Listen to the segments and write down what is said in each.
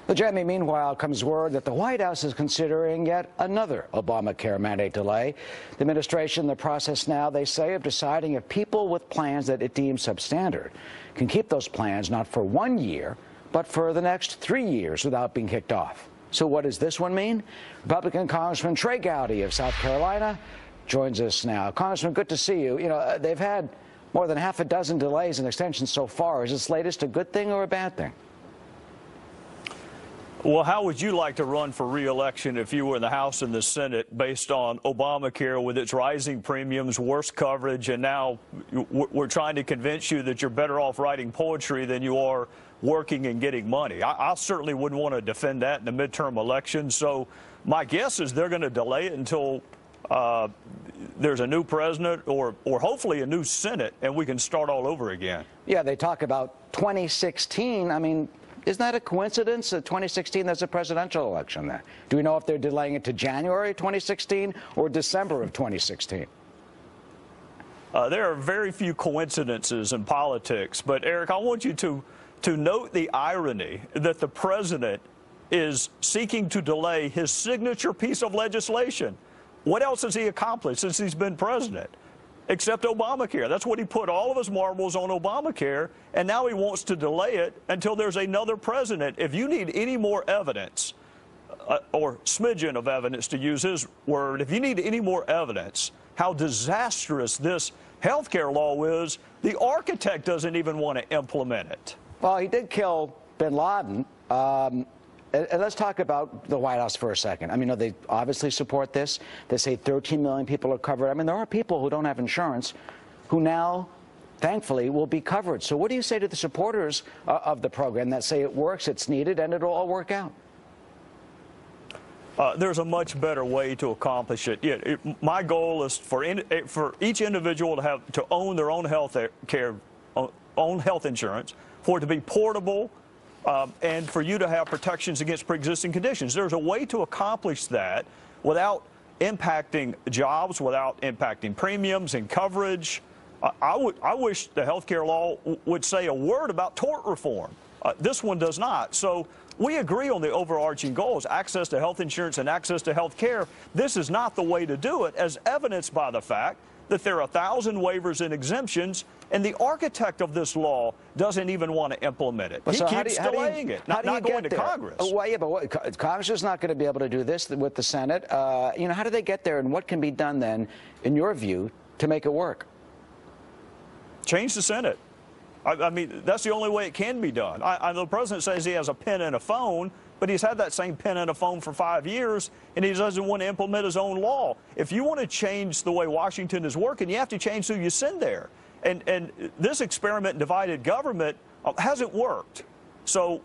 Well, Jamie, meanwhile, comes word that the White House is considering yet another Obamacare mandate delay. The administration in the process now, they say, of deciding if people with plans that it deems substandard can keep those plans not for 1 year, but for the next 3 years without being kicked off. So what does this one mean? Republican Congressman Trey Gowdy of South Carolina joins us now. Congressman, good to see you. You know, they've had more than half a dozen delays and extensions so far. Is this latest a good thing or a bad thing? Well, how would you like to run for re-election if you were in the House and the Senate based on Obamacare with its rising premiums, worse coverage, and now we're trying to convince you that you're better off writing poetry than you are working and getting money? I certainly wouldn't want to defend that in the midterm election. So my guess is they're going to delay it until there's a new president or hopefully a new Senate and we can start all over again. Yeah, they talk about 2016. I mean, isn't that a coincidence that 2016 there's a presidential election there? Do we know if they're delaying it to January 2016 or December of 2016? There are very few coincidences in politics. But, Eric, I want you to note the irony that the president is seeking to delay his signature piece of legislation. What else has he accomplished since he's been president? Except Obamacare. That's what he put all of his marbles on, Obamacare, and now he wants to delay it until there's another president. If you need any more evidence, or smidgen of evidence to use his word, if you need any more evidence how disastrous this health care law is, the architect doesn't even want to implement it. Well, he did kill bin Laden. And let's talk about the White House for a second. I mean, they obviously support this. They say 13 million people are covered. I mean, there are people who don't have insurance who now, thankfully, will be covered. So what do you say to the supporters of the program that say it works, it's needed, and it'll all work out? There's a much better way to accomplish it. Yeah, my goal is for each individual to own their own health care, own health insurance, for it to be portable, and for you to have protections against pre-existing conditions. There's a way to accomplish that without impacting jobs, without impacting premiums and coverage. I wish the health care law would say a word about tort reform. This one does not. So we agree on the overarching goals, access to health insurance and access to health care. This is not the way to do it, as evidenced by the fact that there are 1,000 waivers and exemptions, and the architect of this law doesn't even want to implement it. He keeps delaying it, not going to Congress. Well, yeah, but Congress is not going to be able to do this with the Senate. You know, how do they get there, and what can be done then, in your view, to make it work? Change the Senate. I mean, that's the only way it can be done. The president says he has a pen and a phone, but he's had that same pen and a phone for 5 years, and he doesn't want to implement his own law. If you want to change the way Washington is working, you have to change who you send there. And this experiment in divided government hasn't worked. So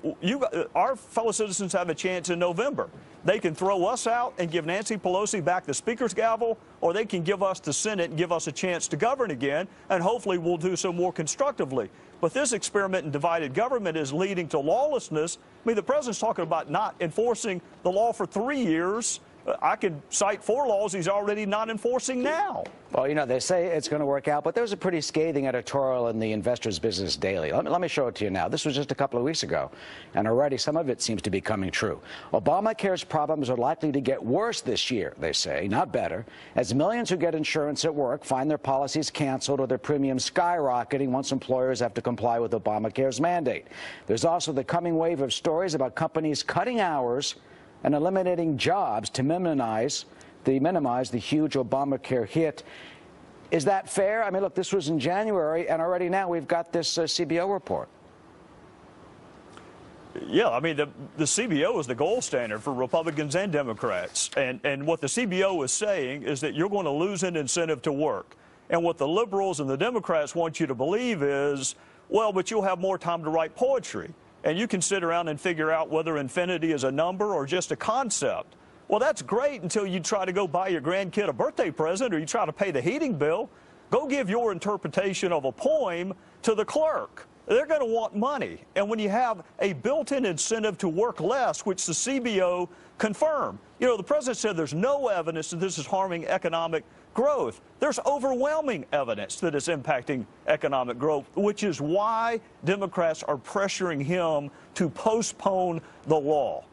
our fellow citizens have a chance in November. They can throw us out and give Nancy Pelosi back the Speaker's gavel, or they can give us the Senate and give us a chance to govern again, and hopefully we'll do so more constructively. But this experiment in divided government is leading to lawlessness. I mean, the president's talking about not enforcing the law for 3 years. I could cite 4 laws he's already not enforcing now. Well, you know, they say it's going to work out, but there was a pretty scathing editorial in the Investor's Business Daily. Let me show it to you now. This was just a couple of weeks ago, and already some of it seems to be coming true. Obamacare's problems are likely to get worse this year, they say, not better, as millions who get insurance at work find their policies canceled or their premiums skyrocketing once employers have to comply with Obamacare's mandate. There's also the coming wave of stories about companies cutting hours and eliminating jobs to minimize the huge Obamacare hit. Is that fair? I mean, look, this was in January, and already now we've got this CBO report. Yeah, I mean, the CBO is the gold standard for Republicans and Democrats. And what the CBO is saying is that you're going to lose an incentive to work. And what the liberals and the Democrats want you to believe is, well, but you'll have more time to write poetry. And you can sit around and figure out whether infinity is a number or just a concept. Well, that's great until you try to go buy your grandkid a birthday present or you try to pay the heating bill. Go give your interpretation of a poem to the clerk. They're going to want money. And when you have a built-in incentive to work less, which the CBO confirmed, you know, the president said there's no evidence that this is harming economic growth. There's overwhelming evidence that it's impacting economic growth, which is why Democrats are pressuring him to postpone the law.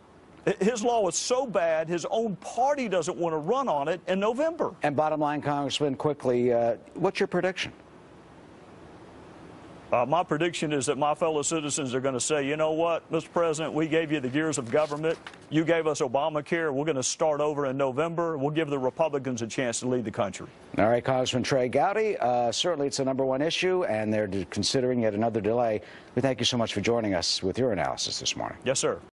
His law is so bad, his own party doesn't want to run on it in November. And bottom line, Congressman, quickly, what's your prediction? My prediction is that my fellow citizens are going to say, you know what, Mr. President, we gave you the gears of government. You gave us Obamacare. We're going to start over in November. We'll give the Republicans a chance to lead the country. All right, Congressman Trey Gowdy, certainly it's the #1 issue, and they're considering yet another delay. We thank you so much for joining us with your analysis this morning. Yes, sir.